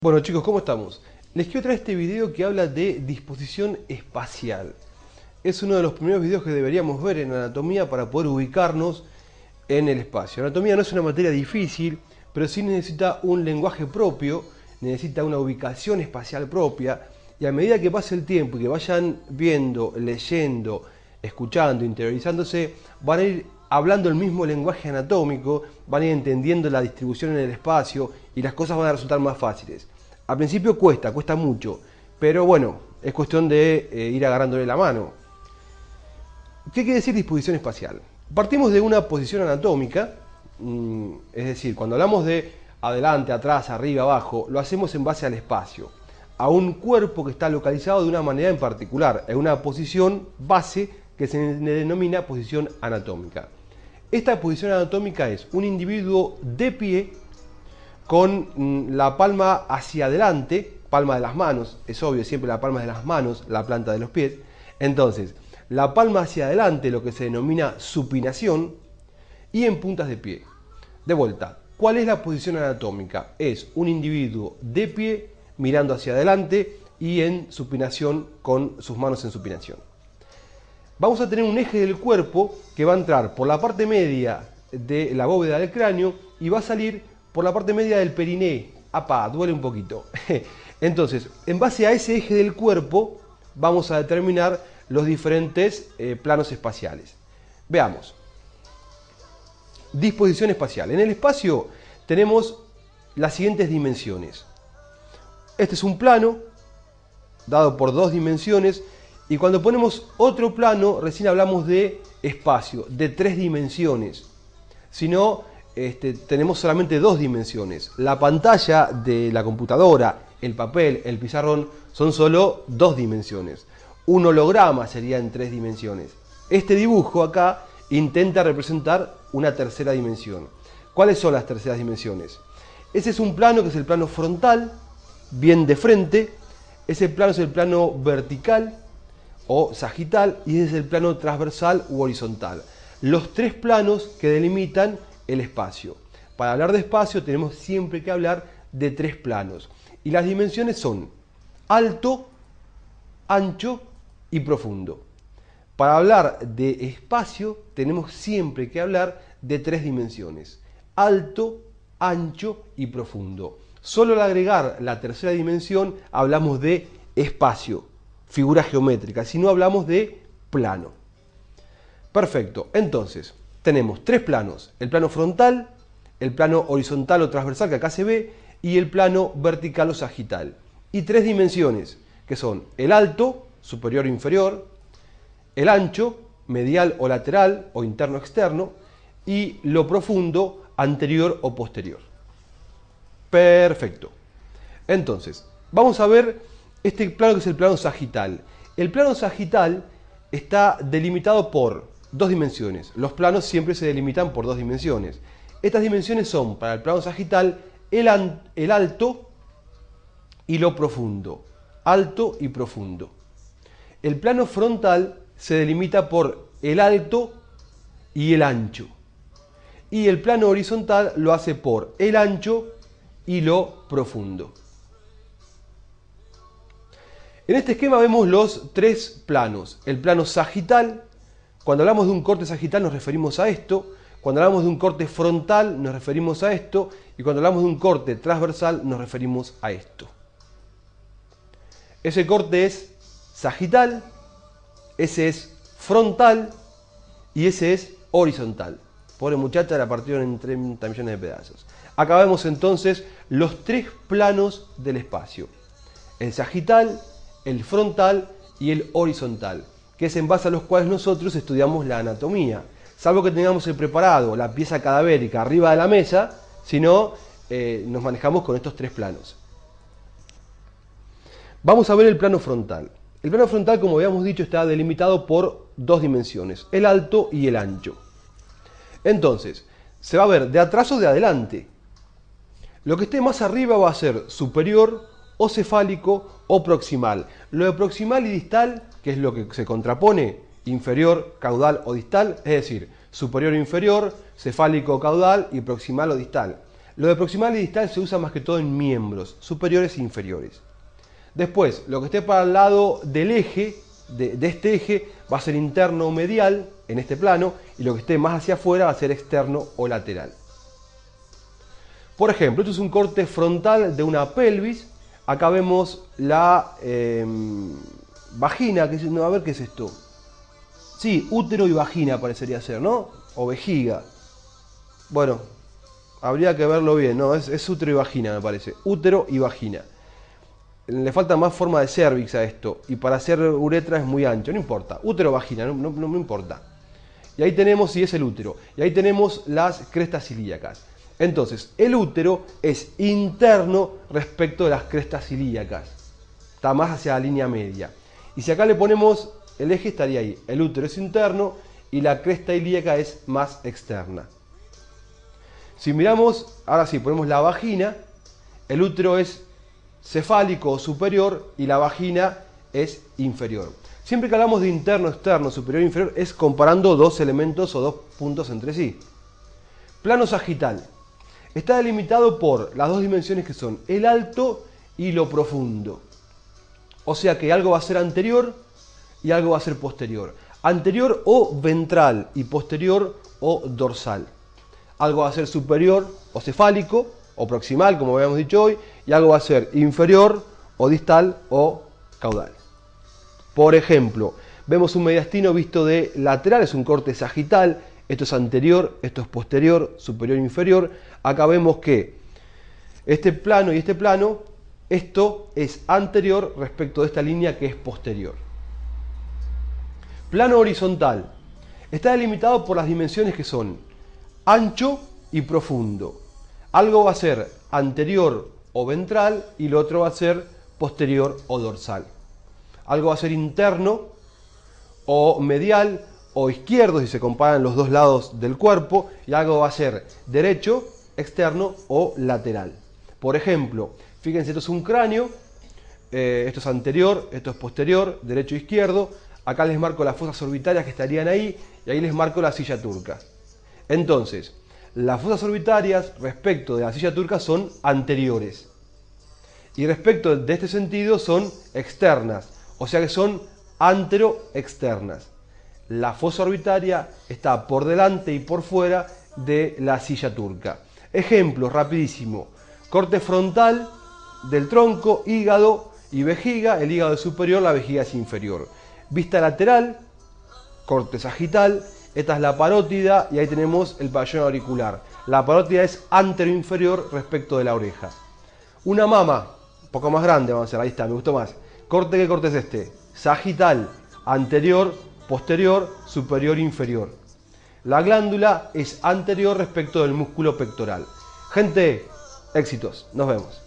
Bueno chicos, ¿cómo estamos? Les quiero traer este video que habla de disposición espacial. Es uno de los primeros videos que deberíamos ver en anatomía para poder ubicarnos en el espacio. Anatomía no es una materia difícil, pero sí necesita un lenguaje propio, necesita una ubicación espacial propia, y a medida que pase el tiempo y que vayan viendo, leyendo, escuchando, interiorizándose, van a ir hablando el mismo lenguaje anatómico, van a ir entendiendo la distribución en el espacio y las cosas van a resultar más fáciles. Al principio cuesta mucho, pero bueno, es cuestión de ir agarrándole la mano. ¿Qué quiere decir disposición espacial? Partimos de una posición anatómica, es decir, cuando hablamos de adelante, atrás, arriba, abajo, lo hacemos en base al espacio, a un cuerpo que está localizado de una manera en particular, en una posición base que se denomina posición anatómica. Esta posición anatómica es un individuo de pie con la palma hacia adelante, palma de las manos, es obvio, siempre la palma de las manos, la planta de los pies. Entonces, la palma hacia adelante, lo que se denomina supinación, y en puntas de pie. De vuelta, ¿cuál es la posición anatómica? Es un individuo de pie, mirando hacia adelante y en supinación con sus manos en supinación. Vamos a tener un eje del cuerpo que va a entrar por la parte media de la bóveda del cráneo y va a salir por la parte media del periné. ¡Apa! Duele un poquito. Entonces, en base a ese eje del cuerpo, vamos a determinar los diferentes planos espaciales. Veamos. Disposición espacial. En el espacio tenemos las siguientes dimensiones. Este es un plano dado por dos dimensiones. Y cuando ponemos otro plano, recién hablamos de espacio, de tres dimensiones. Si no, tenemos solamente dos dimensiones. La pantalla de la computadora, el papel, el pizarrón, son solo dos dimensiones. Un holograma sería en tres dimensiones. Este dibujo acá intenta representar una tercera dimensión. ¿Cuáles son las terceras dimensiones? Ese es un plano que es el plano frontal, bien de frente. Ese plano es el plano vertical o sagital, y ese es el plano transversal u horizontal. Los tres planos que delimitan el espacio. Para hablar de espacio tenemos siempre que hablar de tres planos. Y las dimensiones son alto, ancho y profundo. Para hablar de espacio tenemos siempre que hablar de tres dimensiones. Alto, ancho y profundo. Solo al agregar la tercera dimensión hablamos de espacio, figura geométrica, si no hablamos de plano. Perfecto, entonces tenemos tres planos: el plano frontal, el plano horizontal o transversal que acá se ve, y el plano vertical o sagital. Y tres dimensiones que son el alto, superior o inferior, el ancho, medial o lateral o interno o externo, y lo profundo, anterior o posterior. Perfecto. Entonces, vamos a ver este plano que es el plano sagital. El plano sagital está delimitado por dos dimensiones. Los planos siempre se delimitan por dos dimensiones. Estas dimensiones son, para el plano sagital, el alto y lo profundo. Alto y profundo. El plano frontal se delimita por el alto y el ancho. Y el plano horizontal lo hace por el ancho y lo profundo. En este esquema vemos los tres planos. El plano sagital, cuando hablamos de un corte sagital nos referimos a esto. Cuando hablamos de un corte frontal nos referimos a esto. Y cuando hablamos de un corte transversal nos referimos a esto. Ese corte es sagital, ese es frontal y ese es horizontal. Pobre muchacha, la partieron en 30 millones de pedazos. Acá vemos entonces los tres planos del espacio. El sagital, el frontal y el horizontal, que es en base a los cuales nosotros estudiamos la anatomía. Salvo que tengamos el preparado, la pieza cadavérica arriba de la mesa, si no, nos manejamos con estos tres planos. Vamos a ver el plano frontal. El plano frontal, como habíamos dicho, está delimitado por dos dimensiones, el alto y el ancho. Entonces, se va a ver de atrás o de adelante. Lo que esté más arriba va a ser superior o cefálico o proximal. Lo de proximal y distal, que es lo que se contrapone, inferior, caudal o distal, es decir, superior o inferior, cefálico o caudal y proximal o distal. Lo de proximal y distal se usa más que todo en miembros, superiores e inferiores. Después, lo que esté para el lado del eje, de este eje, va a ser interno o medial, en este plano, y lo que esté más hacia afuera va a ser externo o lateral. Por ejemplo, esto es un corte frontal de una pelvis. Acá vemos la vagina, a ver qué es esto. Sí, útero y vagina parecería ser, ¿no? O vejiga. Bueno, habría que verlo bien, ¿no? Es útero y vagina, me parece. Útero y vagina. Le falta más forma de cérvix a esto. Y para hacer uretra es muy ancho, no importa. Útero o vagina, no importa. Y ahí tenemos, sí, es el útero. Y ahí tenemos las crestas ilíacas. Entonces, el útero es interno respecto de las crestas ilíacas. Está más hacia la línea media. Y si acá le ponemos el eje, estaría ahí. El útero es interno y la cresta ilíaca es más externa. Si miramos, ahora sí, ponemos la vagina. El útero es cefálico o superior y la vagina es inferior. Siempre que hablamos de interno, externo, superior e inferior, es comparando dos elementos o dos puntos entre sí. Plano sagital. Está delimitado por las dos dimensiones que son el alto y lo profundo. O sea que algo va a ser anterior y algo va a ser posterior. Anterior o ventral y posterior o dorsal. Algo va a ser superior o cefálico o proximal, como habíamos dicho hoy, y algo va a ser inferior o distal o caudal. Por ejemplo, vemos un mediastino visto de lateral, es un corte sagital. Esto es anterior, esto es posterior, superior e inferior. Acá vemos que este plano y este plano, esto es anterior respecto de esta línea que es posterior. Plano horizontal. Está delimitado por las dimensiones que son ancho y profundo. Algo va a ser anterior o ventral y lo otro va a ser posterior o dorsal. Algo va a ser interno o medial o izquierdo si se comparan los dos lados del cuerpo, y algo va a ser derecho, externo o lateral. Por ejemplo, fíjense, esto es un cráneo, esto es anterior, esto es posterior, derecho e izquierdo. Acá les marco las fosas orbitarias que estarían ahí y ahí les marco la silla turca. Entonces, las fosas orbitarias respecto de la silla turca son anteriores y respecto de este sentido son externas, o sea que son antero-externas. La fosa orbitaria está por delante y por fuera de la silla turca. Ejemplos, rapidísimo. Corte frontal del tronco, hígado y vejiga. El hígado es superior, la vejiga es inferior. Vista lateral, corte sagital. Esta es la parótida y ahí tenemos el pabellón auricular. La parótida es antero-inferior respecto de la oreja. Una mama, un poco más grande vamos a hacer, ahí está, me gustó más. Corte, ¿qué corte es este? Sagital, anterior, posterior, superior, inferior. La glándula es anterior respecto del músculo pectoral. Gente, éxitos. Nos vemos.